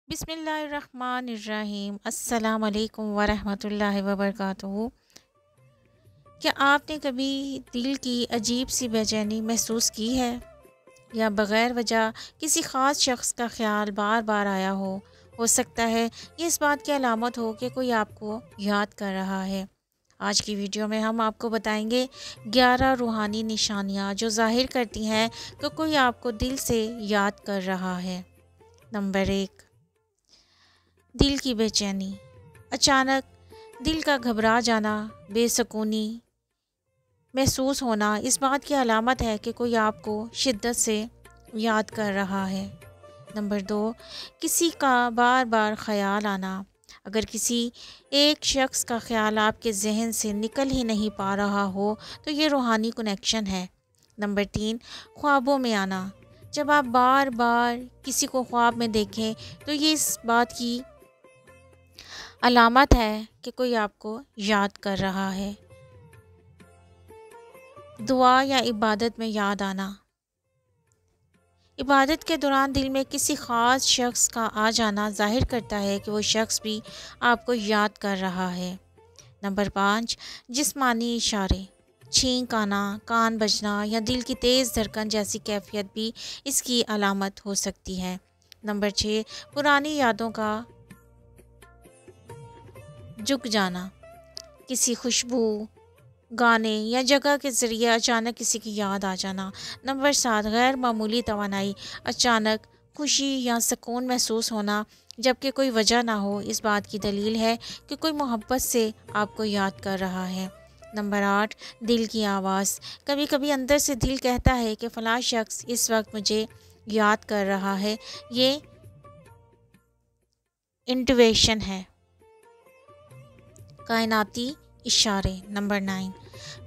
बिस्मिल्लाहिर्रहमानिर्रहीम। अस्सलाम वालेकुम वरहमतुल्लाहि वबरकातुहू। क्या आपने कभी दिल की अजीब सी बेचैनी महसूस की है या बग़ैर वजह किसी ख़ास शख्स का ख़्याल बार बार आया हो सकता है ये इस बात की अलामत हो कि कोई आपको याद कर रहा है। आज की वीडियो में हम आपको बताएंगे 11 रूहानी निशानियाँ जो ज़ाहिर करती हैं कि कोई आपको दिल से याद कर रहा है। नंबर 1, दिल की बेचैनी। अचानक दिल का घबरा जाना, बेसुकूनी महसूस होना इस बात की अलामत है कि कोई आपको शिद्दत से याद कर रहा है। नंबर 2, किसी का बार बार ख्याल आना। अगर किसी एक शख्स का ख्याल आपके जहन से निकल ही नहीं पा रहा हो तो ये रूहानी कनेक्शन है। नंबर 3, ख्वाबों में आना। जब आप बार बार किसी को ख्वाब में देखें तो ये इस बात की अलामत है कि कोई आपको याद कर रहा है। दुआ या इबादत में याद आना। इबादत के दौरान दिल में किसी ख़ास शख्स का आ जाना ज़ाहिर करता है कि वो शख्स भी आपको याद कर रहा है। नंबर 5, जिस्मानी इशारे। छींक आना, कान बजना या दिल की तेज़ धड़कन जैसी कैफियत भी इसकी अलामत हो सकती है। नंबर 6, पुरानी यादों का झुक जाना। किसी खुशबू, गाने या जगह के ज़रिए अचानक किसी की याद आ जाना। नंबर 7, गैर मामूली तवानाई। अचानक खुशी या सुकून महसूस होना जबकि कोई वजह ना हो इस बात की दलील है कि कोई मोहब्बत से आपको याद कर रहा है। नंबर 8, दिल की आवाज़। कभी कभी अंदर से दिल कहता है कि फ़लाँ शख्स इस वक्त मुझे याद कर रहा है। ये इंट्यूशन है। कायनाती इशारे। नंबर 9,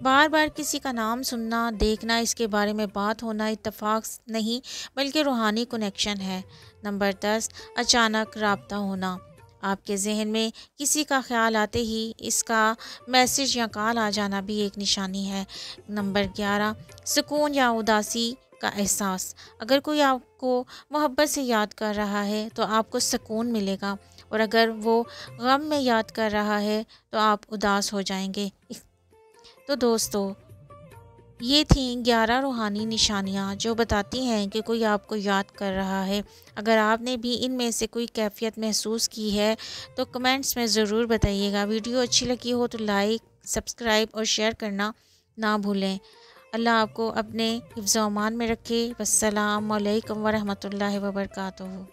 बार बार किसी का नाम सुनना, देखना, इसके बारे में बात होना इत्तेफाक नहीं बल्कि रूहानी कनेक्शन है। नंबर 10, अचानक राब्ता होना। आपके जहन में किसी का ख्याल आते ही इसका मैसेज या कॉल आ जाना भी एक निशानी है। नंबर 11, सुकून या उदासी का एहसास। अगर कोई आपको मोहब्बत से याद कर रहा है तो आपको सुकून मिलेगा और अगर वो गम में याद कर रहा है तो आप उदास हो जाएंगे। तो दोस्तों, ये थी 11 रूहानी निशानियाँ जो बताती हैं कि कोई आपको याद कर रहा है। अगर आपने भी इनमें से कोई कैफियत महसूस की है तो कमेंट्स में ज़रूर बताइएगा। वीडियो अच्छी लगी हो तो लाइक, सब्सक्राइब और शेयर करना ना भूलें। अल्लाह आपको अपने हिफ्ज़-ओ-अमान में रखे। वस्सलाम अलैकुम वरहमतुल्लाहि वबरकातुहू।